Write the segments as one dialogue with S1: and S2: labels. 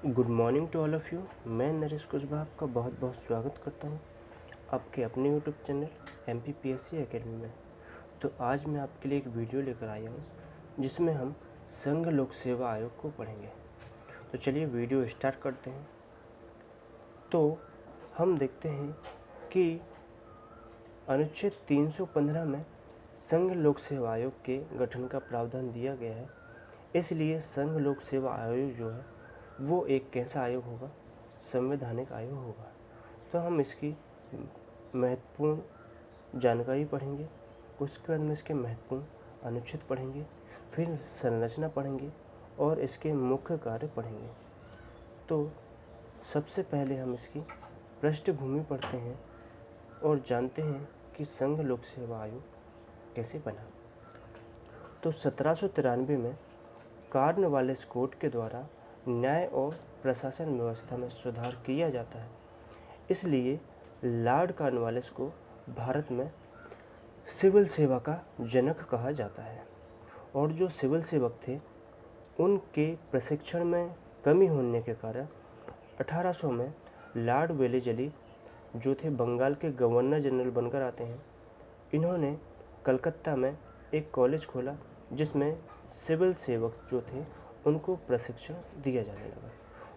S1: Good morning to all of you. मैं नरेश कुशवाहा आपका बहुत बहुत स्वागत करता हूँ आपके अपने यूट्यूब चैनल MPPSC एकेडमी में। तो आज मैं आपके लिए एक वीडियो लेकर आया हूँ जिसमें हम संघ लोक सेवा आयोग को पढ़ेंगे। तो चलिए वीडियो स्टार्ट करते हैं। तो हम देखते हैं कि अनुच्छेद 315 में संघ लोक सेवा आयोग के गठन का प्रावधान दिया गया है। इसलिए संघ लोक सेवा आयोग जो है वो एक कैसा आयोग होगा? संवैधानिक आयोग होगा। तो हम इसकी महत्वपूर्ण जानकारी पढ़ेंगे, उसके बाद में इसके महत्वपूर्ण अनुच्छेद पढ़ेंगे, फिर संरचना पढ़ेंगे और इसके मुख्य कार्य पढ़ेंगे। तो सबसे पहले हम इसकी पृष्ठभूमि पढ़ते हैं और जानते हैं कि संघ लोक सेवा आयोग कैसे बना। तो 1793 में कॉर्नवालिस कोर्ट के द्वारा न्याय और प्रशासन व्यवस्था में सुधार किया जाता है। इसलिए लॉर्ड कॉर्नवालिस को भारत में सिविल सेवा का जनक कहा जाता है। और जो सिविल सेवक थे उनके प्रशिक्षण में कमी होने के कारण 1800 में लॉर्ड वेलेस्ली जो थे बंगाल के गवर्नर जनरल बनकर आते हैं, इन्होंने कलकत्ता में एक कॉलेज खोला जिसमें सिविल सेवक जो थे उनको प्रशिक्षण दिया जाने लगा।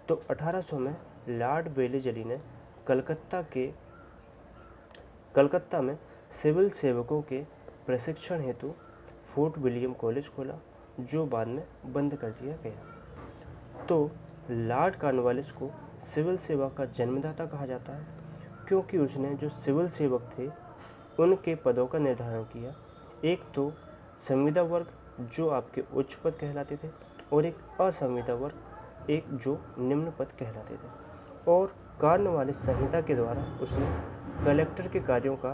S1: तो 1800 में लॉर्ड वेलेस्ली ने कलकत्ता में सिविल सेवकों के प्रशिक्षण हेतु फोर्ट विलियम कॉलेज खोला, जो बाद में बंद कर दिया गया। तो लॉर्ड कॉर्नवालिस को सिविल सेवा का जन्मदाता कहा जाता है, क्योंकि उसने जो सिविल सेवक थे उनके पदों का निर्धारण किया। एक तो संविदा वर्ग जो आपके उच्च पद कहलाते थे, और एक असंविदा वर्ग एक जो निम्न पद कहलाते थे। और कॉर्नवालिस संहिता के द्वारा उसने कलेक्टर के कार्यों का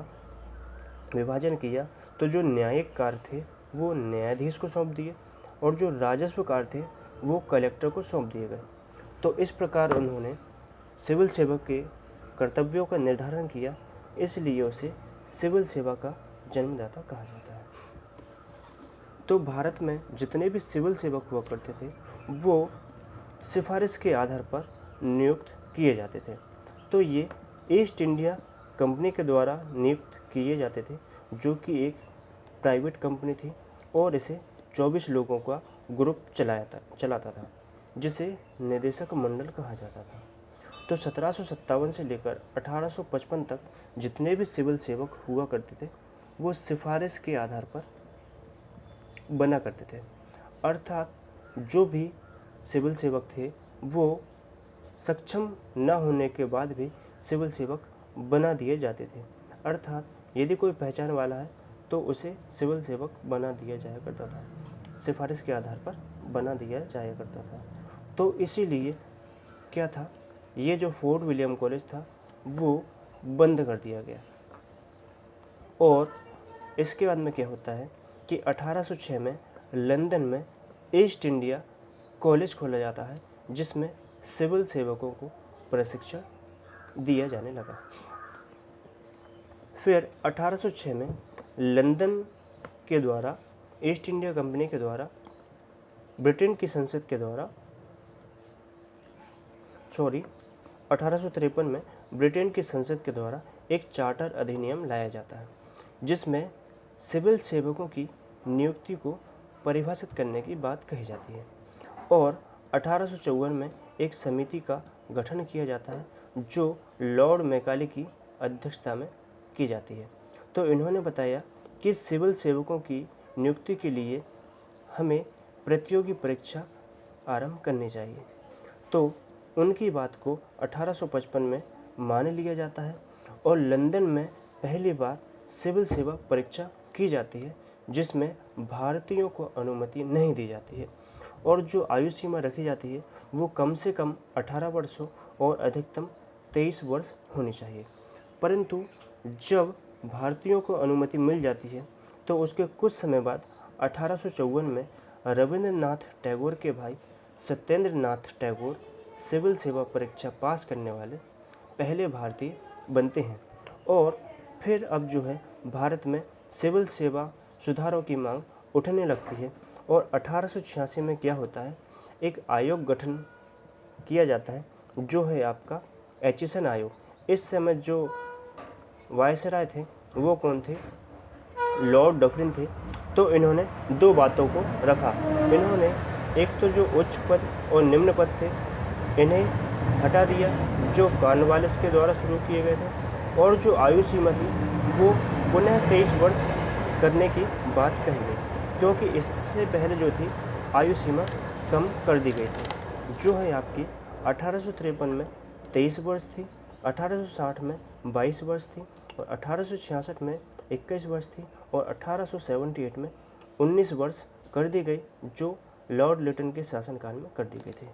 S1: विभाजन किया। तो जो न्यायिक कार्य थे वो न्यायाधीश को सौंप दिए और जो राजस्व कार्य थे वो कलेक्टर को सौंप दिए गए। तो इस प्रकार उन्होंने सिविल सेवक के कर्तव्यों का निर्धारण किया, इसलिए उसे सिविल सेवा का जन्मदाता कहा जाता है। तो भारत में जितने भी सिविल सेवक हुआ करते थे वो सिफारिश के आधार पर नियुक्त किए जाते थे। तो ये ईस्ट इंडिया कंपनी के द्वारा नियुक्त किए जाते थे, जो कि एक प्राइवेट कंपनी थी और इसे 24 लोगों का ग्रुप चलाता था, जिसे निदेशक मंडल कहा जाता था। तो 1757 से लेकर 1855 तक जितने भी सिविल सेवक हुआ करते थे वो सिफारिश के आधार पर बना करते थे। अर्थात जो भी सिविल सेवक थे वो सक्षम न होने के बाद भी सिविल सेवक बना दिए जाते थे। अर्थात यदि कोई पहचान वाला है तो उसे सिविल सेवक बना दिया जाया करता था, सिफारिश के आधार पर बना दिया जाया करता था। तो इसीलिए क्या था, ये जो फोर्ट विलियम कॉलेज था वो बंद कर दिया गया। और इसके बाद में क्या होता है कि 1806 में लंदन में ईस्ट इंडिया कॉलेज खोला जाता है, जिसमें सिविल सेवकों को प्रशिक्षण दिया जाने लगा। फिर 1806 में लंदन के द्वारा ईस्ट इंडिया कंपनी के द्वारा ब्रिटेन की संसद के द्वारा 1853 में ब्रिटेन की संसद के द्वारा एक चार्टर अधिनियम लाया जाता है, जिसमें सिविल सेवकों की नियुक्ति को परिभाषित करने की बात कही जाती है। और 1854 में एक समिति का गठन किया जाता है जो लॉर्ड मैकाले की अध्यक्षता में की जाती है। तो इन्होंने बताया कि सिविल सेवकों की नियुक्ति के लिए हमें प्रतियोगी परीक्षा आरंभ करनी चाहिए। तो उनकी बात को 1855 में मान लिया जाता है और लंदन में पहली बार सिविल सेवा परीक्षा की जाती है, जिसमें भारतीयों को अनुमति नहीं दी जाती है और जो आयु सीमा रखी जाती है वो कम से कम 18 वर्षों और अधिकतम 23 वर्ष होनी चाहिए। परंतु जब भारतीयों को अनुमति मिल जाती है तो उसके कुछ समय बाद 1854 में रविंद्रनाथ टैगोर के भाई सत्येंद्र नाथ टैगोर सिविल सेवा परीक्षा पास करने वाले पहले भारतीय बनते हैं। और फिर अब जो है भारत में सिविल सेवा सुधारों की मांग उठने लगती है और 1886 में क्या होता है, एक आयोग गठन किया जाता है जो है आपका एचिसन आयोग। इस समय जो वायसराय थे वो कौन थे? लॉर्ड डफरिन थे। तो इन्होंने दो बातों को रखा। इन्होंने एक तो जो उच्च पद और निम्न पद थे इन्हें हटा दिया जो कॉर्नवालिस के द्वारा शुरू किए गए थे, और जो आयु सीमा थी वो पुनः 23 वर्ष करने की बात कही गई, क्योंकि इससे पहले जो थी आयु सीमा कम कर दी गई थी, जो है आपकी 1853 में 23 वर्ष थी, 1860 में 22 वर्ष थी, और 1866 में 21 वर्ष थी, और 1878 में 19 वर्ष कर दी गई, जो लॉर्ड लिटन के शासनकाल में कर दी गई थी।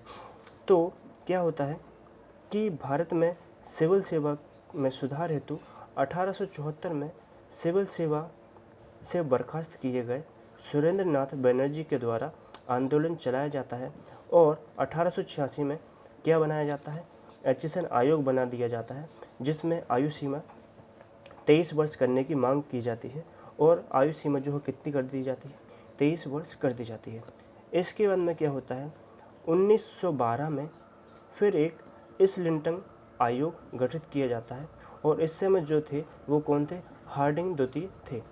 S1: तो क्या होता है कि भारत में सिविल सेवा में सुधार हेतु 1874 में सिविल सेवा से बर्खास्त किए गए सुरेंद्र नाथ बनर्जी के द्वारा आंदोलन चलाया जाता है, और 1886 में क्या बनाया जाता है? एचिसन आयोग बना दिया जाता है, जिसमें आयु सीमा 23 वर्ष करने की मांग की जाती है, और आयु सीमा जो है कितनी कर दी जाती है? 23 वर्ष कर दी जाती है। इसके बाद में क्या होता है? 1912 में फिर एक इस्लिंटन आयोग गठित किया जाता है, और इस समय जो थे वो कौन थे? हार्डिंग द्वितीय थे।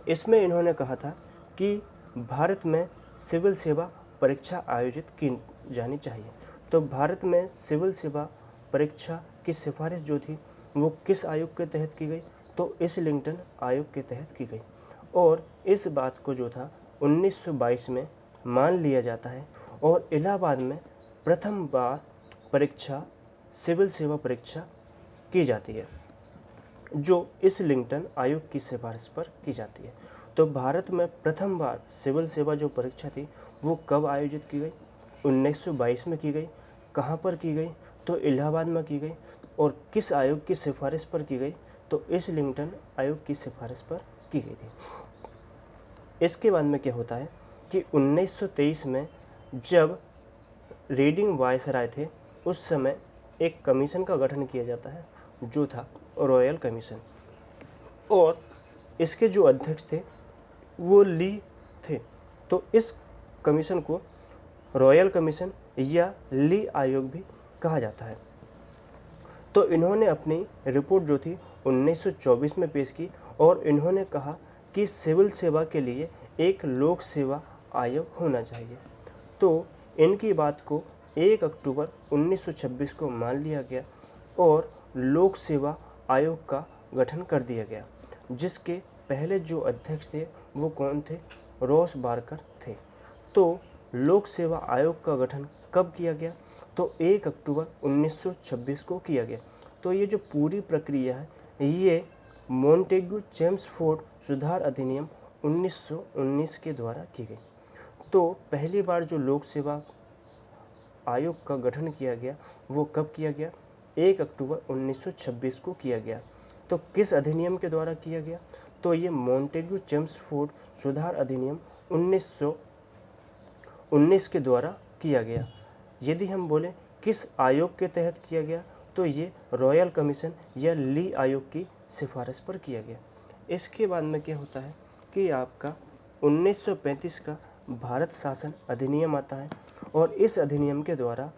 S1: इसमें इन्होंने कहा था कि भारत में सिविल सेवा परीक्षा आयोजित की जानी चाहिए। तो भारत में सिविल सेवा परीक्षा की सिफारिश जो थी वो किस आयोग के तहत की गई? तो इस्लिंटन आयोग के तहत की गई, और इस बात को जो था 1922 में मान लिया जाता है, और इलाहाबाद में प्रथम बार परीक्षा सिविल सेवा परीक्षा की जाती है, जो इस्लिंटन आयोग की सिफारिश पर की जाती है। तो भारत में प्रथम बार सिविल सेवा जो परीक्षा थी वो कब आयोजित की गई? 1922 में की गई। कहाँ पर की गई? तो इलाहाबाद में की गई। और किस आयोग की सिफारिश पर की गई? तो इस्लिंटन आयोग की सिफारिश पर की गई थी। इसके बाद में क्या होता है कि 1923 में जब रीडिंग वायसराय थे उस समय एक कमीशन का गठन किया जाता है जो था रॉयल कमीशन, और इसके जो अध्यक्ष थे वो ली थे। तो इस कमीशन को रॉयल कमीशन या ली आयोग भी कहा जाता है। तो इन्होंने अपनी रिपोर्ट जो थी 1924 में पेश की, और इन्होंने कहा कि सिविल सेवा के लिए एक लोक सेवा आयोग होना चाहिए। तो इनकी बात को 1 अक्टूबर 1926 को मान लिया गया, और लोक सेवा आयोग का गठन कर दिया गया, जिसके पहले जो अध्यक्ष थे वो कौन थे? रॉस बार्कर थे। तो लोक सेवा आयोग का गठन कब किया गया? तो 1 अक्टूबर 1926 को किया गया। तो ये जो पूरी प्रक्रिया है ये मॉन्टेग्यू चेम्सफोर्ड सुधार अधिनियम 1919 के द्वारा की गई। तो पहली बार जो लोक सेवा आयोग का गठन किया गया वो कब किया गया? 1 अक्टूबर 1926 को किया गया। तो किस अधिनियम के द्वारा किया गया? तो ये मॉन्टेग्यू चेम्सफोर्ड सुधार अधिनियम 1919 के द्वारा किया गया। यदि हम बोलें किस आयोग के तहत किया गया तो ये रॉयल कमीशन या ली आयोग की सिफारिश पर किया गया। इसके बाद में क्या होता है कि आपका 1935 का भारत शासन अधिनियम आता है, और इस अधिनियम के द्वारा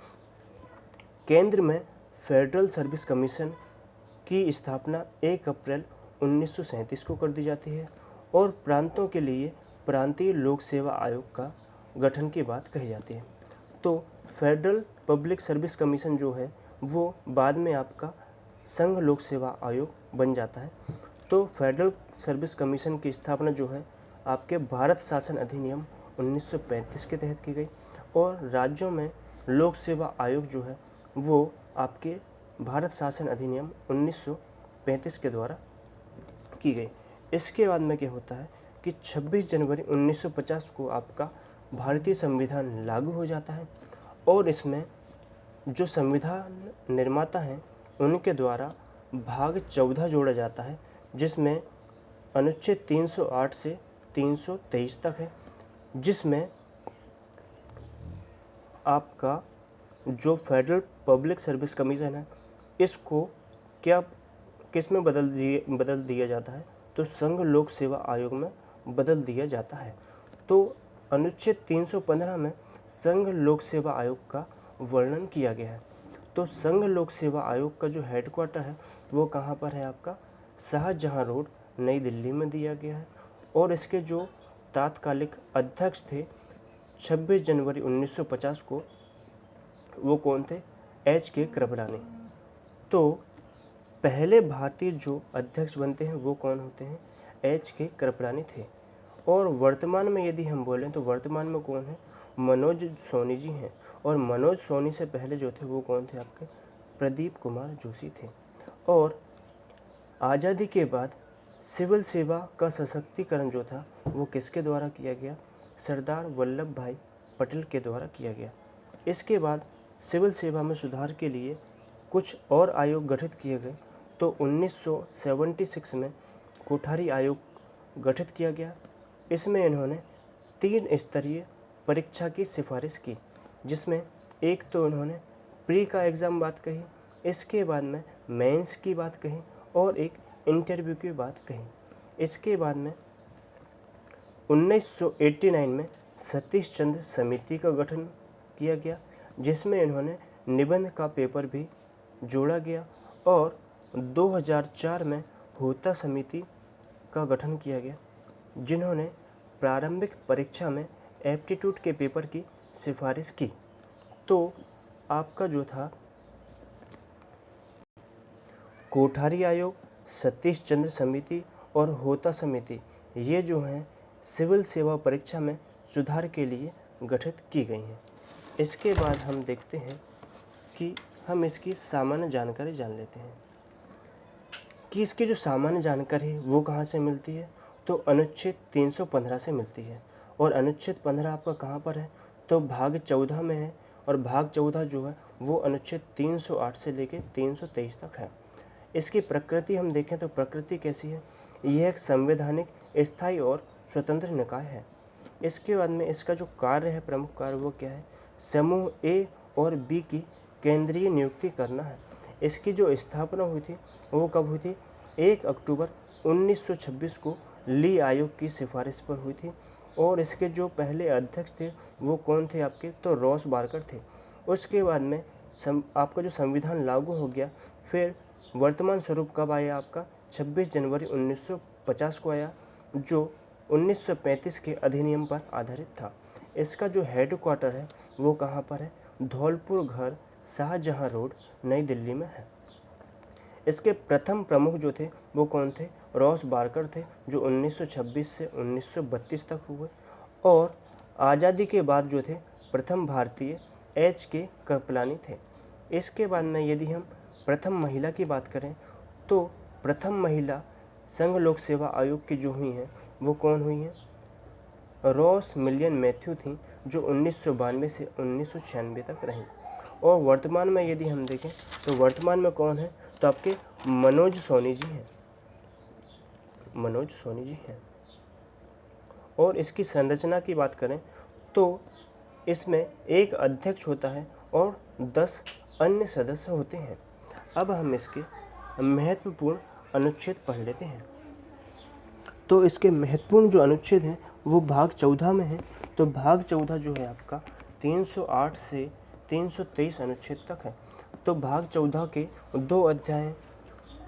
S1: केंद्र में फेडरल सर्विस कमीशन की स्थापना 1 अप्रैल 1937 को कर दी जाती है, और प्रांतों के लिए प्रांतीय लोक सेवा आयोग का गठन की बात कही जाती है। तो फेडरल पब्लिक सर्विस कमीशन जो है वो बाद में आपका संघ लोक सेवा आयोग बन जाता है। तो फेडरल सर्विस कमीशन की स्थापना जो है आपके भारत शासन अधिनियम 1935 के तहत की गई, और राज्यों में लोक सेवा आयोग जो है वो आपके भारत शासन अधिनियम 1935 के द्वारा की गई। इसके बाद में क्या होता है कि 26 जनवरी 1950 को आपका भारतीय संविधान लागू हो जाता है, और इसमें जो संविधान निर्माता हैं उनके द्वारा भाग 14 जोड़ा जाता है, जिसमें अनुच्छेद 308 से 323 तक है, जिसमें आपका जो फेडरल पब्लिक सर्विस कमीशन है इसको क्या किस में बदल दिया जाता है? तो संघ लोक सेवा आयोग में बदल दिया जाता है। तो अनुच्छेद 315 में संघ लोक सेवा आयोग का वर्णन किया गया है। तो संघ लोक सेवा आयोग का जो हेडक्वार्टर है वो कहाँ पर है आपका, शाहजहाँ रोड, नई दिल्ली में दिया गया है। और इसके जो तात्कालिक अध्यक्ष थे 26 जनवरी 1950 को, वो कौन थे, H.K. कृपलानी। तो पहले भारतीय जो अध्यक्ष बनते हैं वो कौन होते हैं, H.K. कृपलानी थे। और वर्तमान में यदि हम बोलें तो वर्तमान में कौन है, मनोज सोनी जी हैं। और मनोज सोनी से पहले जो थे वो कौन थे आपके, प्रदीप कुमार जोशी थे। और आज़ादी के बाद सिविल सेवा का सशक्तिकरण जो था वो किसके द्वारा किया गया, सरदार वल्लभ भाई पटेल के द्वारा किया गया। इसके बाद सिविल सेवा में सुधार के लिए कुछ और आयोग गठित किए गए। तो 1976 में कोठारी आयोग गठित किया गया। इसमें इन्होंने 3 स्तरीय परीक्षा की सिफारिश की, जिसमें एक तो उन्होंने प्री का एग्ज़ाम बात कही, इसके बाद में मेंस की बात कही और एक इंटरव्यू की बात कही। इसके बाद में 1989 में सतीश चंद्र समिति का गठन किया गया, जिसमें इन्होंने निबंध का पेपर भी जोड़ा गया। और 2004 में होता समिति का गठन किया गया, जिन्होंने प्रारंभिक परीक्षा में एप्टीट्यूड के पेपर की सिफारिश की। तो आपका जो था कोठारी आयोग, सतीश चंद्र समिति और होता समिति, ये जो हैं सिविल सेवा परीक्षा में सुधार के लिए गठित की गई हैं। इसके बाद हम देखते हैं कि हम इसकी सामान्य जानकारी जान लेते हैं कि इसकी जो सामान्य जानकारी है वो कहाँ से मिलती है। तो अनुच्छेद 315 से मिलती है। और अनुच्छेद 15 आपका कहाँ पर है, तो भाग 14 में है। और भाग 14 जो है वो अनुच्छेद 308 से लेकर 323 तक है। इसकी प्रकृति हम देखें तो प्रकृति कैसी है, यह एक संवैधानिक, स्थायी और स्वतंत्र निकाय है। इसके बाद में इसका जो कार्य है, प्रमुख कार्य, वो क्या है, समूह ए और बी की केंद्रीय नियुक्ति करना है। इसकी जो स्थापना हुई थी वो कब हुई थी, 1 अक्टूबर 1926 को ली आयोग की सिफारिश पर हुई थी। और इसके जो पहले अध्यक्ष थे वो कौन थे आपके, तो रॉस बार्कर थे। उसके बाद में आपका जो संविधान लागू हो गया, फिर वर्तमान स्वरूप कब आया आपका, 26 जनवरी 1950 को आया, जो 1935 के अधिनियम पर आधारित था। इसका जो हेडक्वार्टर है वो कहाँ पर है, धौलपुर घर, शाहजहाँ रोड, नई दिल्ली में है। इसके प्रथम प्रमुख जो थे वो कौन थे, रॉस बार्कर थे, जो 1926 से 1932 तक हुए। और आज़ादी के बाद जो थे प्रथम भारतीय H.K. कृपलानी थे। इसके बाद में यदि हम प्रथम महिला की बात करें तो प्रथम महिला संघ लोक सेवा आयोग की जो हुई हैं वो कौन हुई हैं, रॉस मिलियन मैथ्यू थी, जो 1992 से 1996 तक रहीं। और वर्तमान में यदि हम देखें तो वर्तमान में कौन है, तो आपके मनोज सोनी जी हैं, मनोज सोनी जी हैं। और इसकी संरचना की बात करें तो इसमें एक अध्यक्ष होता है और 10 अन्य सदस्य होते हैं। अब हम इसके महत्वपूर्ण अनुच्छेद पढ़ लेते हैं। तो इसके महत्वपूर्ण जो अनुच्छेद हैं वो भाग 14 में है। तो भाग 14 जो है आपका 308 से 323 अनुच्छेद तक है। तो भाग 14 के 2 अध्याय हैं।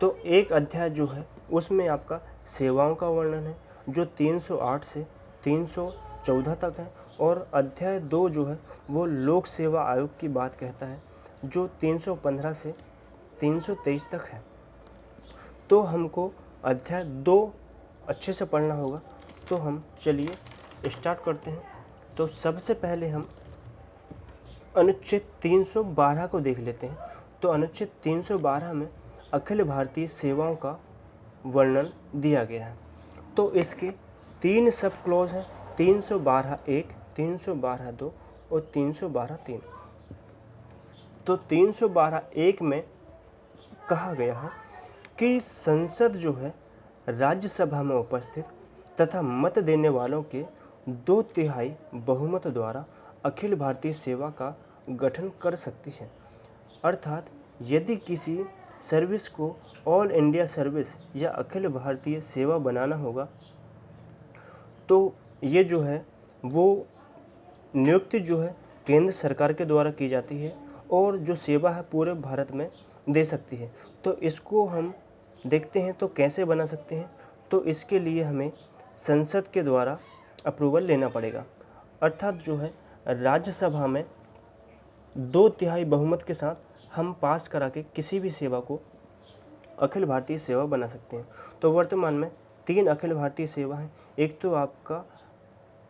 S1: तो एक अध्याय जो है उसमें आपका सेवाओं का वर्णन है, जो 308 से 314 तक है। और अध्याय 2 जो है वो लोक सेवा आयोग की बात कहता है, जो 315 से 323 तक है। तो हमको अध्याय 2 अच्छे से पढ़ना होगा। तो हम चलिए स्टार्ट करते हैं। तो सबसे पहले हम अनुच्छेद 312 को देख लेते हैं। तो अनुच्छेद 312 में अखिल भारतीय सेवाओं का वर्णन दिया गया है। तो इसके 3 सब क्लॉज हैं, 312(1), 312(2) और 312(3). तो 312(1) में कहा गया है कि संसद जो है राज्यसभा में उपस्थित तथा मत देने वालों के 2/3 बहुमत द्वारा अखिल भारतीय सेवा का गठन कर सकती है। अर्थात यदि किसी सर्विस को ऑल इंडिया सर्विस या अखिल भारतीय सेवा बनाना होगा तो ये जो है वो नियुक्ति जो है केंद्र सरकार के द्वारा की जाती है और जो सेवा है पूरे भारत में दे सकती है। तो इसको हम देखते हैं तो कैसे बना सकते हैं, तो इसके लिए हमें संसद के द्वारा अप्रूवल लेना पड़ेगा, अर्थात जो है राज्यसभा में 2/3 बहुमत के साथ हम पास करा के किसी भी सेवा को अखिल भारतीय सेवा बना सकते हैं। तो वर्तमान में 3 अखिल भारतीय सेवा हैं। एक तो आपका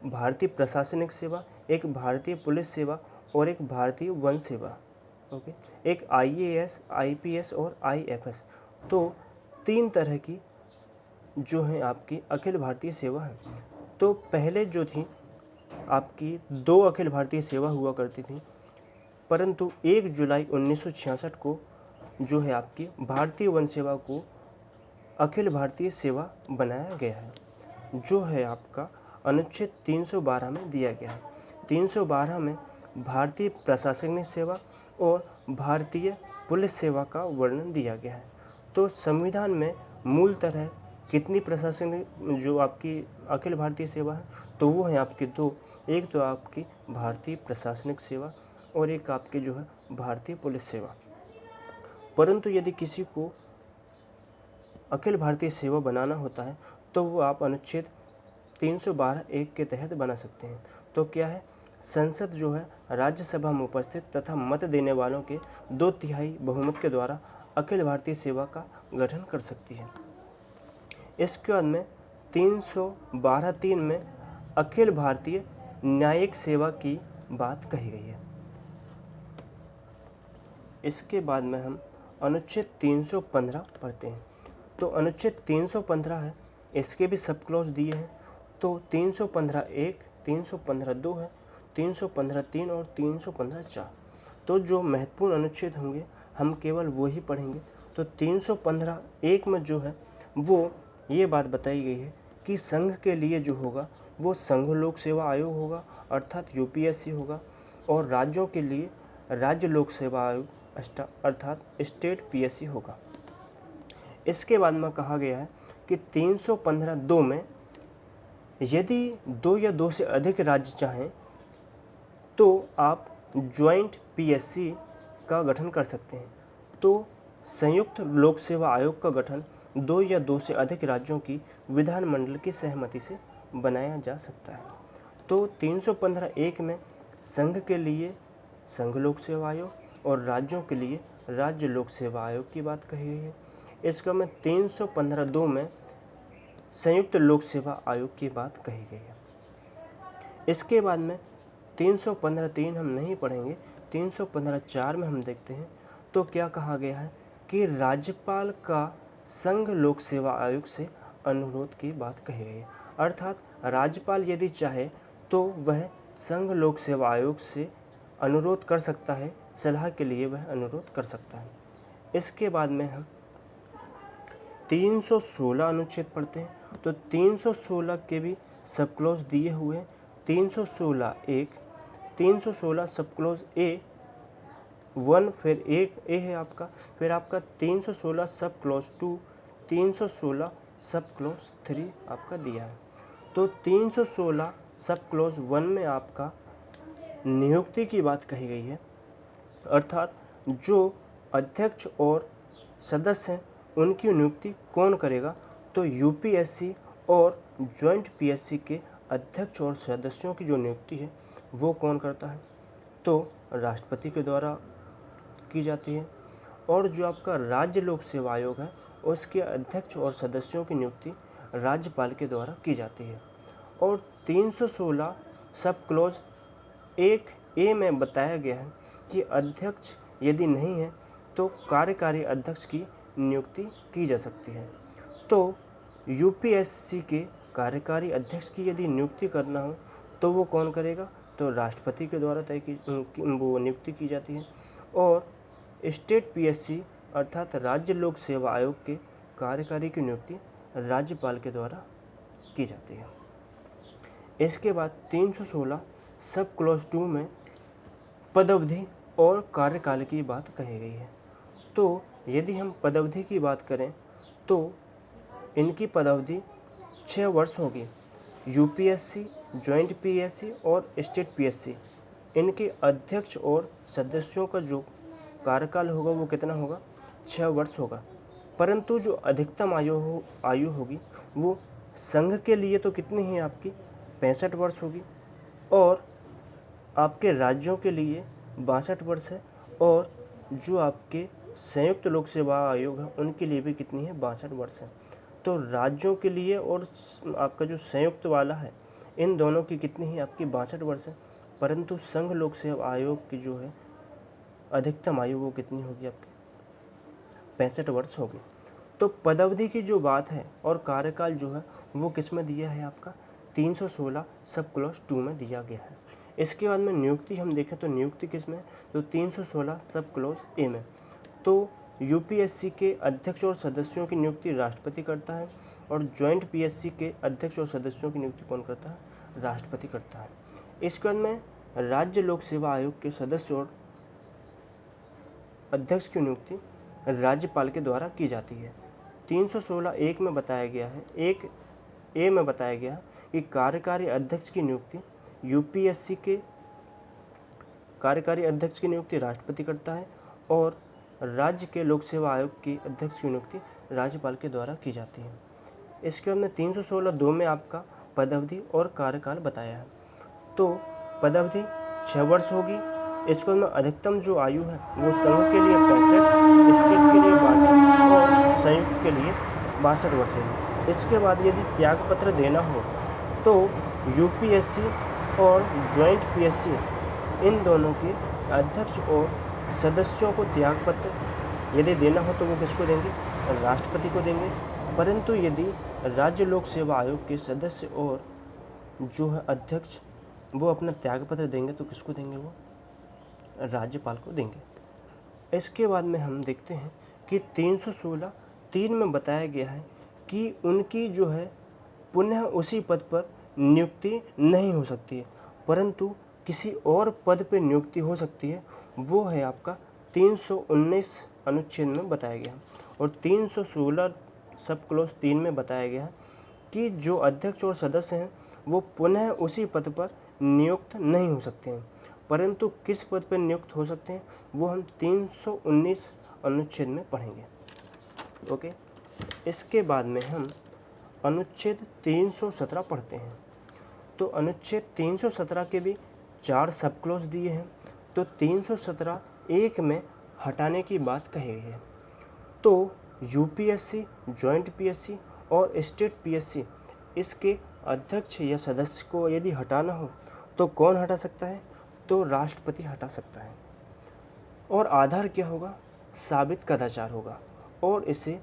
S1: भारतीय प्रशासनिक सेवा, एक भारतीय पुलिस सेवा और एक भारतीय वन सेवा। ओके, एक IAS, IPS और IFS। तो 3 तरह की जो है आपकी अखिल भारतीय सेवा है। तो पहले जो थी आपकी 2 अखिल भारतीय सेवा हुआ करती थी, परंतु 1 जुलाई 1966 को जो है आपकी भारतीय वन सेवा को अखिल भारतीय सेवा बनाया गया है, जो है आपका अनुच्छेद 312 में दिया गया है। 312 में भारतीय प्रशासनिक सेवा और भारतीय पुलिस सेवा का वर्णन दिया गया है। तो संविधान में मूल तरह कितनी प्रशासनिक जो आपकी अखिल भारतीय सेवा है, तो वो है आपकी 2। एक तो आपकी भारतीय प्रशासनिक सेवा और एक आपकी जो है भारतीय पुलिस सेवा। परंतु यदि किसी को अखिल भारतीय सेवा बनाना होता है तो वो आप अनुच्छेद 312(1) के तहत बना सकते हैं। तो क्या है, संसद जो है राज्यसभा में उपस्थित तथा मत देने वालों के 2/3 बहुमत के द्वारा अखिल भारतीय सेवा का गठन कर सकती है। इसके बाद में 312(3) में अखिल भारतीय न्यायिक सेवा की बात कही गई है। इसके बाद में हम अनुच्छेद 315 पढ़ते हैं। तो अनुच्छेद 315 है, इसके भी सब क्लॉज दिए हैं। तो 315(1), 315(2) है, 315(3) और 315(4). तो जो महत्वपूर्ण अनुच्छेद होंगे हम केवल वो ही पढ़ेंगे। तो 315(1) में जो है वो ये बात बताई गई है कि संघ के लिए जो होगा वो संघ लोक सेवा आयोग होगा, अर्थात UPSC होगा, और राज्यों के लिए राज्य लोक सेवा आयोग अर्थात स्टेट PSC होगा। इसके बाद में कहा गया है कि 315(2) में यदि 2 या 2 से अधिक राज्य चाहें तो आप ज्वाइंट PSC का गठन कर सकते हैं। तो संयुक्त लोक सेवा आयोग का गठन 2 या 2 से अधिक राज्यों की विधानमंडल की सहमति से बनाया जा सकता है। तो 315(1) में संघ के लिए संघ लोक सेवा आयोग और राज्यों के लिए राज्य लोक सेवा आयोग की बात कही गई है। इसका में 315(2) में संयुक्त लोक सेवा आयोग की बात कही गई है। इसके बाद में 315(3) हम नहीं पढ़ेंगे, 315(4) में हम देखते हैं। तो क्या कहा गया है कि राज्यपाल का संघ लोक सेवा आयोग से अनुरोध की बात कही गई है, अर्थात राज्यपाल यदि चाहे तो वह संघ लोक सेवा आयोग से अनुरोध कर सकता है, सलाह के लिए वह अनुरोध कर सकता है। इसके बाद में हम 316 अनुच्छेद पढ़ते हैं। तो 316 के भी सब क्लॉज दिए हुए हैं। 316(1), 316 सब क्लॉज A(1), फिर एक A है आपका, फिर आपका 316 सब क्लॉज 2, 316 सब क्लॉज 3 आपका दिया है। तो 316 सब क्लॉज 1 में आपका नियुक्ति की बात कही गई है, अर्थात जो अध्यक्ष और सदस्य हैं उनकी नियुक्ति कौन करेगा। तो UPSC और ज्वाइंट PSC के अध्यक्ष और सदस्यों की जो नियुक्ति है वो कौन करता है, तो राष्ट्रपति के द्वारा की जाती है। और जो आपका राज्य लोक सेवा आयोग है उसके अध्यक्ष और सदस्यों की नियुक्ति राज्यपाल के द्वारा की जाती है। और 316 सब क्लॉज 1A में बताया गया है कि अध्यक्ष यदि नहीं है तो कार्यकारी अध्यक्ष की नियुक्ति की जा सकती है। तो UPSC के कार्यकारी अध्यक्ष की यदि नियुक्ति करना हो तो वो कौन करेगा, तो राष्ट्रपति के द्वारा वो नियुक्ति की जाती है। और स्टेट PSC अर्थात राज्य लोक सेवा आयोग के कार्यकारी की नियुक्ति राज्यपाल के द्वारा की जाती है। इसके बाद 316 सब क्लॉज 2 में पदावधि और कार्यकाल की बात कही गई है। तो यदि हम पदावधि की बात करें तो इनकी पदावधि 6 वर्ष होगी। UPSC, ज्वाइंट PSC और स्टेट PSC इनके अध्यक्ष और सदस्यों का जो कार्यकाल होगा वो कितना होगा, 6 वर्ष होगा। परंतु जो अधिकतम आयु होगी वो संघ के लिए तो कितनी है आपकी, 65 वर्ष होगी, और आपके राज्यों के लिए 62 वर्ष है, और जो आपके संयुक्त लोक सेवा आयोग है उनके लिए भी कितनी है, 62 वर्ष है। तो राज्यों के लिए और आपका जो संयुक्त वाला है इन दोनों की कितनी है, आपकी 62 वर्ष है। परंतु संघ लोक सेवा आयोग की जो है अधिकतम आयु वो कितनी होगी, आपकी 65 वर्ष होगी। तो पदावधि की जो बात है और कार्यकाल जो है वो किस में दिया है, आपका 316 सब क्लॉज 2 में दिया गया है। इसके बाद में नियुक्ति हम देखें तो नियुक्ति किस में, तो 316 सब क्लॉज ए में। तो यूपीएससी के अध्यक्ष और सदस्यों की नियुक्ति राष्ट्रपति करता है, और ज्वाइंट पीएससी के अध्यक्ष और सदस्यों की नियुक्ति कौन करता है, राष्ट्रपति करता है। इसके बाद में राज्य लोक सेवा आयोग के सदस्य और अध्यक्ष की नियुक्ति राज्यपाल के द्वारा की जाती है। 316 एक में बताया गया है, एक ए में बताया गया है कि कार्यकारी अध्यक्ष की नियुक्ति यूपीएससी के कार्यकारी अध्यक्ष की नियुक्ति राष्ट्रपति करता है, और राज्य के लोक सेवा आयोग के अध्यक्ष की नियुक्ति राज्यपाल के द्वारा की जाती है। इसके बाद में 316(2) में आपका पदावधि और कार्यकाल बताया है। तो पदावधि 6 वर्ष होगी। इसके बाद में अधिकतम जो आयु है वो संघ के लिए 65, स्टेट के लिए 62 और संयुक्त के लिए 62 वर्ष होगी। इसके बाद यदि त्यागपत्र देना हो तो यूपीएससी और ज्वाइंट पीएससी इन दोनों के अध्यक्ष और सदस्यों को त्यागपत्र यदि देना हो तो वो किसको देंगे, राष्ट्रपति को देंगे। परंतु यदि राज्य लोक सेवा आयोग के सदस्य और जो है अध्यक्ष वो अपना त्यागपत्र देंगे तो किसको देंगे, वो राज्यपाल को देंगे। इसके बाद में हम देखते हैं कि 316(3) में बताया गया है कि उनकी जो है पुनः उसी पद पर नियुक्ति नहीं हो सकती है, परंतु किसी और पद पर नियुक्ति हो सकती है। वो है आपका 319 अनुच्छेद में बताया गया, और 316 सब क्लॉज 3 में बताया गया कि जो अध्यक्ष और सदस्य हैं वो पुनः उसी पद पर नियुक्त नहीं हो सकते हैं, परंतु किस पद पर नियुक्त हो सकते हैं वो हम 319 अनुच्छेद में पढ़ेंगे। ओके, इसके बाद में हम अनुच्छेद 317 पढ़ते हैं। तो अनुच्छेद 317 के भी 4 सब क्लॉज दिए हैं। तो 317(1) में हटाने की बात कही गई है। तो यूपीएससी, ज्वाइंट पीएससी और स्टेट पीएससी इसके अध्यक्ष या सदस्य को यदि हटाना हो तो कौन हटा सकता है, तो राष्ट्रपति हटा सकता है। और आधार क्या होगा, साबित कदाचार होगा, और इसे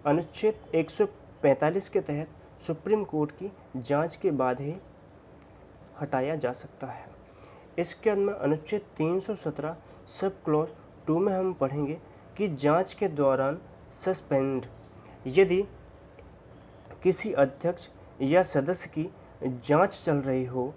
S1: अनुच्छेद 145 के तहत सुप्रीम कोर्ट की जांच के बाद ही हटाया जा सकता है। इसके अंदर अनुच्छेद 317 सब क्लॉज 2 में हम पढ़ेंगे कि जांच के दौरान सस्पेंड, यदि किसी अध्यक्ष या सदस्य की जांच चल रही हो,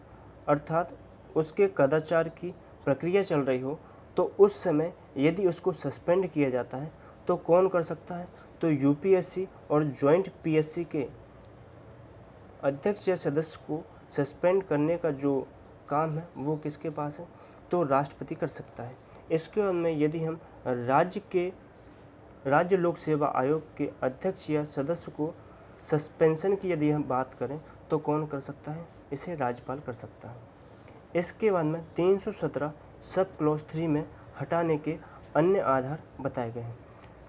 S1: अर्थात उसके कदाचार की प्रक्रिया चल रही हो, तो उस समय यदि उसको सस्पेंड किया जाता है तो कौन कर सकता है, तो यूपीएससी और ज्वाइंट पीएससी के अध्यक्ष या सदस्य को सस्पेंड करने का जो काम है वो किसके पास है, तो राष्ट्रपति कर सकता है। इसके बाद में यदि हम राज्य लोक सेवा आयोग के अध्यक्ष या सदस्य को सस्पेंशन की यदि हम बात करें तो कौन कर सकता है, इसे राज्यपाल कर सकता है। इसके बाद में 317 सब क्लॉज 3 में हटाने के अन्य आधार बताए गए हैं।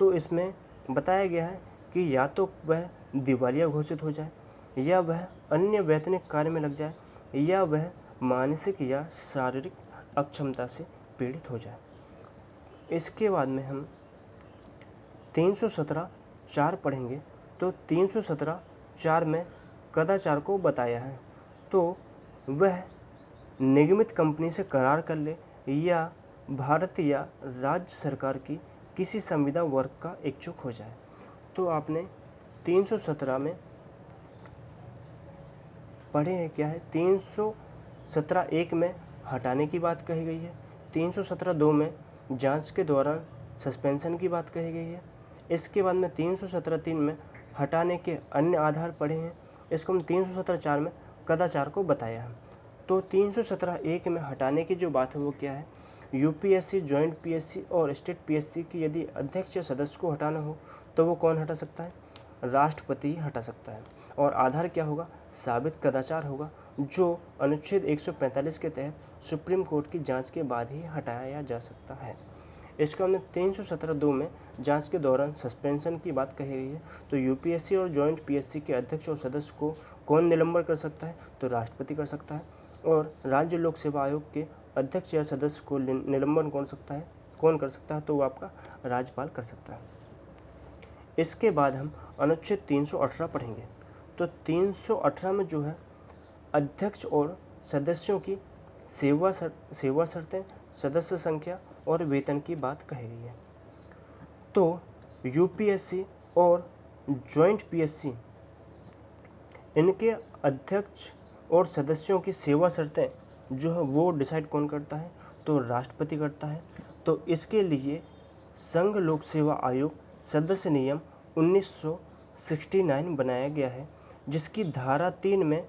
S1: तो इसमें बताया गया है कि या तो वह दिवालिया घोषित हो जाए, या वह अन्य वैतनिक कार्य में लग जाए, या वह मानसिक या शारीरिक अक्षमता से पीड़ित हो जाए। इसके बाद में हम 317(4) पढ़ेंगे। तो 317(4) में कदाचार को बताया है। तो वह निगमित कंपनी से करार कर ले, या भारत या राज्य सरकार की किसी संविदा वर्ग का इच्छुक हो जाए। तो आपने 317 में पढ़े हैं क्या है, 317(1) में हटाने की बात कही गई है, 317(2) में जांच के दौरान सस्पेंशन की बात कही गई है। इसके बाद में 317(3) में हटाने के अन्य आधार पढ़े हैं। इसको हम 317(4) में कदाचार को बताया है। तो 317(1) में हटाने की जो बात है वो क्या है, यूपीएससी, जॉइंट पीएससी और स्टेट पीएससी की यदि अध्यक्ष या सदस्य को हटाना हो तो वो कौन हटा सकता है, राष्ट्रपति ही हटा सकता है। और आधार क्या होगा, साबित कदाचार होगा, जो अनुच्छेद 145 के तहत सुप्रीम कोर्ट की जांच के बाद ही हटाया जा सकता है। इसको हमने 317(2) में जांच के दौरान सस्पेंशन की बात कही गई है। तो यूपीएससी और जॉइंट पीएससी के अध्यक्ष और सदस्य को कौन निलंबन कर सकता है, तो राष्ट्रपति कर सकता है। और राज्य लोक सेवा आयोग के अध्यक्ष या सदस्य को निलंबन कौन कर सकता है, तो वो आपका राज्यपाल कर सकता है। इसके बाद हम अनुच्छेद 318 पढ़ेंगे। तो 318 में जो है अध्यक्ष और सदस्यों की सेवा शर्तें, सदस्य संख्या और वेतन की बात कही गई है। तो यूपीएससी और जॉइंट पीएससी, इनके अध्यक्ष और सदस्यों की सेवा शर्तें जो है वो डिसाइड कौन करता है, तो राष्ट्रपति करता है। तो इसके लिए संघ लोक सेवा आयोग सदस्य नियम 1969 बनाया गया है, जिसकी धारा 3 में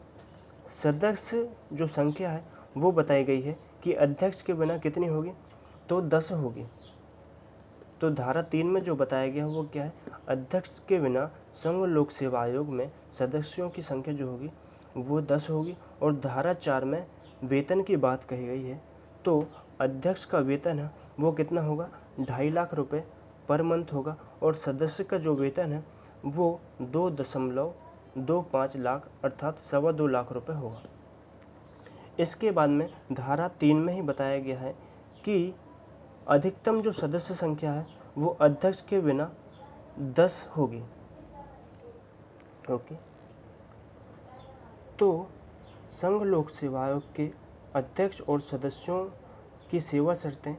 S1: सदस्य जो संख्या है वो बताई गई है कि अध्यक्ष के बिना कितनी होगी, तो 10 होगी। तो धारा 3 में जो बताया गया है वो क्या है, अध्यक्ष के बिना संघ लोक सेवा आयोग में सदस्यों की संख्या जो होगी वो 10 होगी। और धारा 4 में वेतन की बात कही गई है। तो अध्यक्ष का वेतन है वो कितना होगा, 2.5 लाख रुपए पर मंथ होगा। और सदस्य का जो वेतन है वो 2.25 लाख अर्थात 2.25 लाख रुपए होगा। इसके बाद में धारा 3 में ही बताया गया है कि अधिकतम जो सदस्य संख्या है वो अध्यक्ष के बिना 10 होगी। ओके, तो संघ लोक सेवा आयोग के अध्यक्ष और सदस्यों की सेवा शर्तें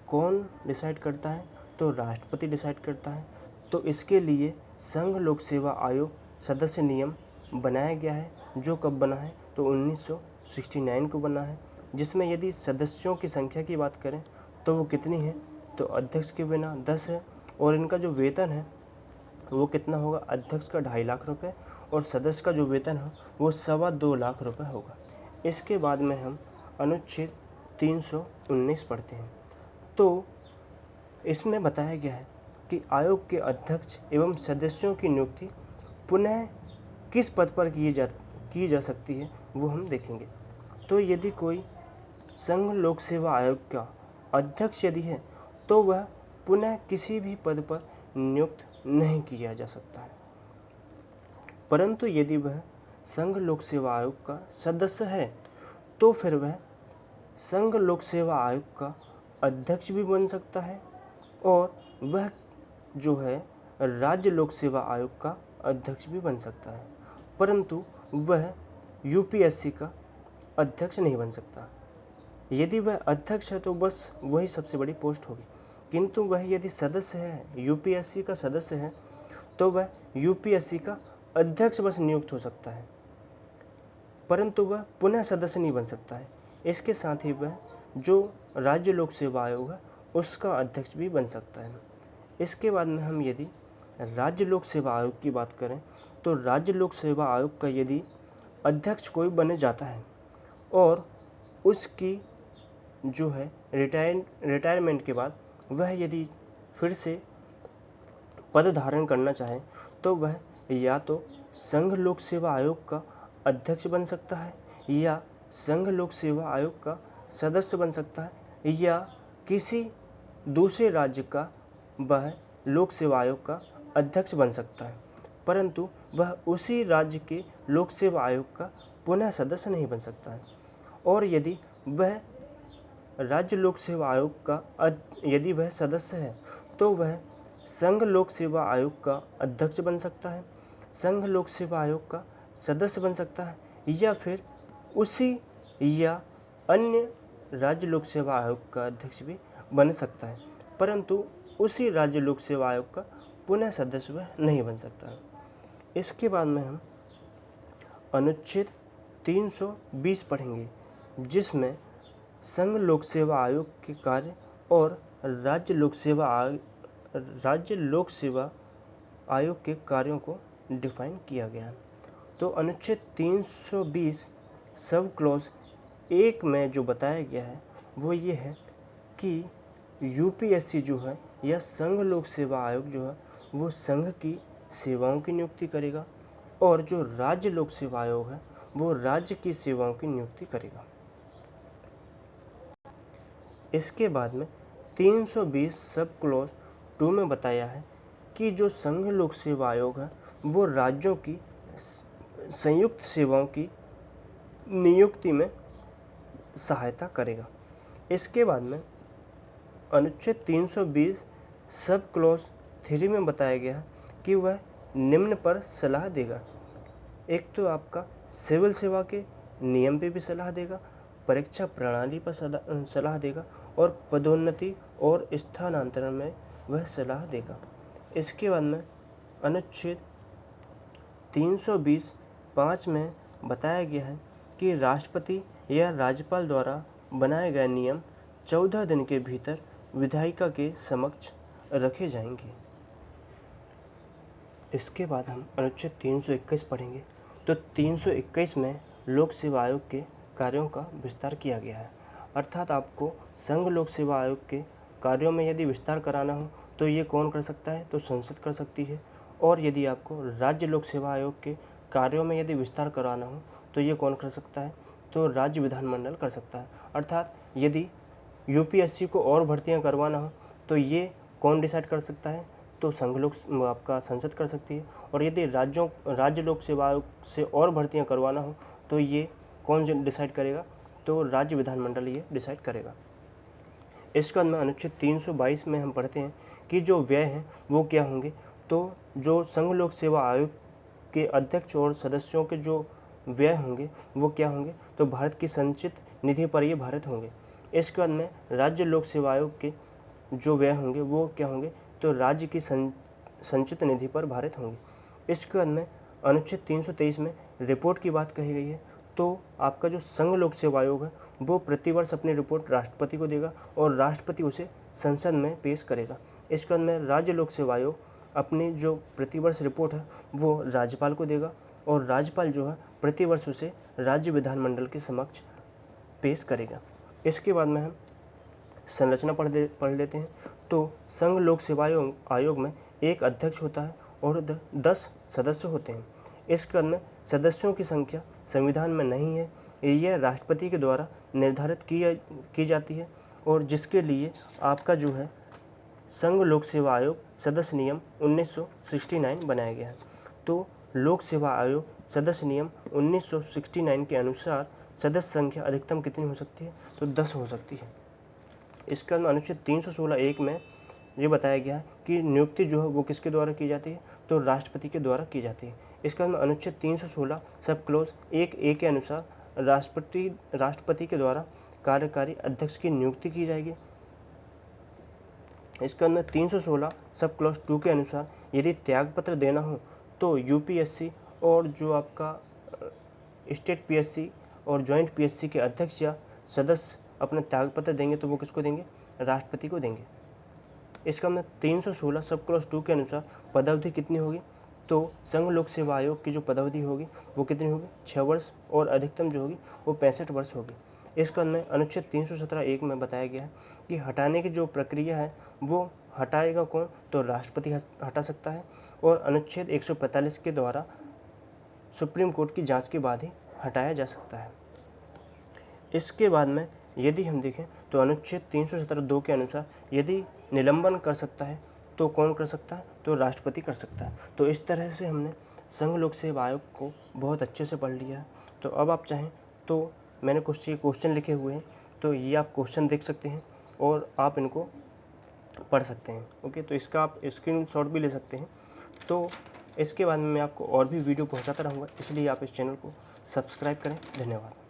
S1: कौन डिसाइड करता है, तो राष्ट्रपति डिसाइड करता है। तो इसके लिए संघ लोक सेवा आयोग सदस्य नियम बनाया गया है, जो कब बना है, तो 1969 को बना है, जिसमें यदि सदस्यों की संख्या की बात करें तो वो कितनी है, तो अध्यक्ष के बिना 10 है। और इनका जो वेतन है वो कितना होगा, अध्यक्ष का 2.5 लाख रुपए और सदस्य का जो वेतन है वो 2.25 लाख रुपए होगा। इसके बाद में हम अनुच्छेद 319 पढ़ते हैं। तो इसमें बताया गया है कि आयोग के अध्यक्ष एवं सदस्यों की नियुक्ति पुनः किस पद पर की जा सकती है, वो हम देखेंगे। तो यदि कोई संघ लोक सेवा आयोग का अध्यक्ष यदि है तो वह पुनः किसी भी पद पर नियुक्त नहीं किया जा सकता है। परंतु यदि वह संघ लोक सेवा आयोग का सदस्य है तो फिर वह संघ लोक सेवा आयोग का अध्यक्ष भी बन सकता है और वह जो है राज्य लोक सेवा आयोग का अध्यक्ष भी बन सकता है, परंतु वह यूपीएससी का अध्यक्ष नहीं बन सकता। यदि वह अध्यक्ष है तो बस वही सबसे बड़ी पोस्ट होगी, किंतु वह यदि सदस्य है, यूपीएससी का सदस्य है, तो वह यूपीएससी का अध्यक्ष बस नियुक्त हो सकता है, परंतु वह पुनः सदस्य नहीं बन सकता है। इसके साथ ही वह जो राज्य लोक सेवा आयोग है उसका अध्यक्ष भी बन सकता है। इसके बाद में हम यदि राज्य लोक सेवा आयोग की बात करें तो राज्य लोक सेवा आयोग का यदि अध्यक्ष कोई बने जाता है और उसकी जो है रिटायरमेंट के बाद वह यदि फिर से पद धारण करना चाहे तो वह या तो संघ लोक सेवा आयोग का अध्यक्ष बन सकता है या संघ लोक सेवा आयोग का सदस्य बन सकता है या किसी दूसरे राज्य का वह लोक सेवा आयोग का अध्यक्ष बन सकता है, परंतु वह उसी राज्य के लोक सेवा आयोग का पुनः सदस्य नहीं बन सकता है। और यदि वह राज्य लोक सेवा आयोग का यदि वह सदस्य है तो वह संघ लोक सेवा आयोग का अध्यक्ष बन सकता है, संघ लोक सेवा आयोग का सदस्य बन सकता है या फिर उसी या अन्य राज्य लोक सेवा आयोग का अध्यक्ष भी बन सकता है, परंतु उसी राज्य लोक सेवा आयोग का पुनः सदस्य वह नहीं बन सकता है। इसके बाद में हम अनुच्छेद 320 पढ़ेंगे, जिसमें संघ लोक सेवा आयोग के कार्य और राज्य लोक सेवा आयोग के कार्यों को डिफाइन किया गया है। तो अनुच्छेद 320 सब क्लॉज 1 में जो बताया गया है वो ये है कि यूपीएससी जो है या संघ लोक सेवा आयोग जो है वो संघ की सेवाओं की नियुक्ति करेगा और जो राज्य लोक सेवा आयोग है वो राज्य की सेवाओं की नियुक्ति करेगा। इसके बाद में 320 सब क्लॉज 2 में बताया है कि जो संघ लोक सेवा आयोग है वो राज्यों की संयुक्त सेवाओं की नियुक्ति में सहायता करेगा। इसके बाद में अनुच्छेद 320 सब क्लॉज 3 में बताया गया है कि वह निम्न पर सलाह देगा। एक तो आपका सिविल सेवा के नियम पे भी सलाह देगा, परीक्षा प्रणाली पर सलाह देगा और पदोन्नति और स्थानांतरण में वह सलाह देगा। इसके बाद में अनुच्छेद 320(5) में बताया गया है कि राष्ट्रपति या राज्यपाल द्वारा बनाए गए नियम 14 दिन के भीतर विधायिका के समक्ष रखे जाएंगे। इसके बाद हम अनुच्छेद 321 पढ़ेंगे। तो 321 में लोक सेवा आयोग के कार्यों का विस्तार किया गया है, अर्थात आपको संघ लोक सेवा आयोग के कार्यों में यदि विस्तार कराना हो तो ये कौन कर सकता है, तो संसद कर सकती है। और यदि आपको राज्य लोक सेवा आयोग के कार्यों में यदि विस्तार कराना हो तो ये कौन कर सकता है, तो राज्य विधानमंडल कर सकता है। अर्थात यदि यूपीएससी को और भर्तियां करवाना हो तो ये कौन डिसाइड कर सकता है, तो संघ लोक आपका संसद कर सकती है। और यदि राज्य लोक सेवा आयोग से और भर्तियां करवाना हो तो ये कौन डिसाइड करेगा, तो राज्य विधानमंडल ये डिसाइड करेगा। इसके बाद में अनुच्छेद 322 में हम पढ़ते हैं कि जो व्यय हैं वो क्या होंगे। तो जो संघ लोक सेवा आयोग के अध्यक्ष और सदस्यों के जो व्यय होंगे वो क्या होंगे, तो भारत की संचित निधि पर ये भारत होंगे। इसके बाद में राज्य लोक सेवा आयोग के जो व्यय होंगे वो क्या होंगे, तो राज्य की संचित निधि पर भारत होंगे। इसके बाद में अनुच्छेद 323 में रिपोर्ट की बात कही गई है। तो आपका जो संघ लोक सेवा आयोग है वो प्रतिवर्ष अपनी रिपोर्ट राष्ट्रपति को देगा और राष्ट्रपति उसे संसद में पेश करेगा। इसके बाद में राज्य लोक सेवा आयोग अपनी जो प्रतिवर्ष रिपोर्ट है वो राज्यपाल को देगा और राज्यपाल जो है प्रतिवर्ष उसे राज्य विधानमंडल के समक्ष पेश करेगा। इसके बाद में हम संरचना पढ़ लेते हैं। तो संघ लोक सेवा आयोग में एक अध्यक्ष होता है और 10 सदस्य होते हैं। इसके बाद में सदस्यों की संख्या संविधान में नहीं है, यह राष्ट्रपति के द्वारा निर्धारित की जाती है और जिसके लिए आपका जो है संघ लोक सेवा आयोग सदस्य नियम 1969 बनाया गया है। तो लोक सेवा आयोग सदस्य नियम 1969 के अनुसार सदस्य संख्या अधिकतम कितनी हो सकती है, तो 10 हो सकती है। इसके बाद अनुच्छेद 316(1) में ये बताया गया है कि नियुक्ति जो है वो किसके द्वारा की जाती है, तो राष्ट्रपति के द्वारा की जाती है। इसके बाद अनुच्छेद 316 सब क्लॉज 1(a) के अनुसार राष्ट्रपति के द्वारा कार्यकारी अध्यक्ष की नियुक्ति की जाएगी। इसके अंदर 316 सब क्लॉज 2 के अनुसार यदि त्यागपत्र देना हो तो यूपीएससी और जो आपका स्टेट पीएससी और जॉइंट पीएससी के अध्यक्ष या सदस्य अपना त्यागपत्र देंगे तो वो किसको देंगे, राष्ट्रपति को देंगे। इसका अंदर 316 सब क्लॉज 2 के अनुसार पदावधि कितनी होगी, तो संघ लोक सेवा आयोग की जो पदावधि होगी वो कितनी होगी, 6 वर्ष और अधिकतम जो होगी वो 65 वर्ष होगी। इसके अंदर अनुच्छेद 317(1) में बताया गया है कि हटाने की जो प्रक्रिया है वो हटाएगा कौन, तो राष्ट्रपति हटा सकता है और अनुच्छेद 145 के द्वारा सुप्रीम कोर्ट की जांच के बाद ही हटाया जा सकता है। इसके बाद में यदि हम देखें तो अनुच्छेद 317(2) के अनुसार यदि निलंबन कर सकता है तो कौन कर सकता है, तो राष्ट्रपति कर सकता है। तो इस तरह से हमने संघ लोक सेवा आयोग को बहुत अच्छे से पढ़ लिया है। तो अब आप चाहें तो मैंने कुछ क्वेश्चन लिखे हुए हैं, तो ये आप क्वेश्चन देख सकते हैं और आप इनको पढ़ सकते हैं। ओके, तो इसका आप स्क्रीनशॉट भी ले सकते हैं। तो इसके बाद में मैं आपको और भी वीडियो पहुंचाता रहूँगा, इसलिए आप इस चैनल को सब्सक्राइब करें। धन्यवाद।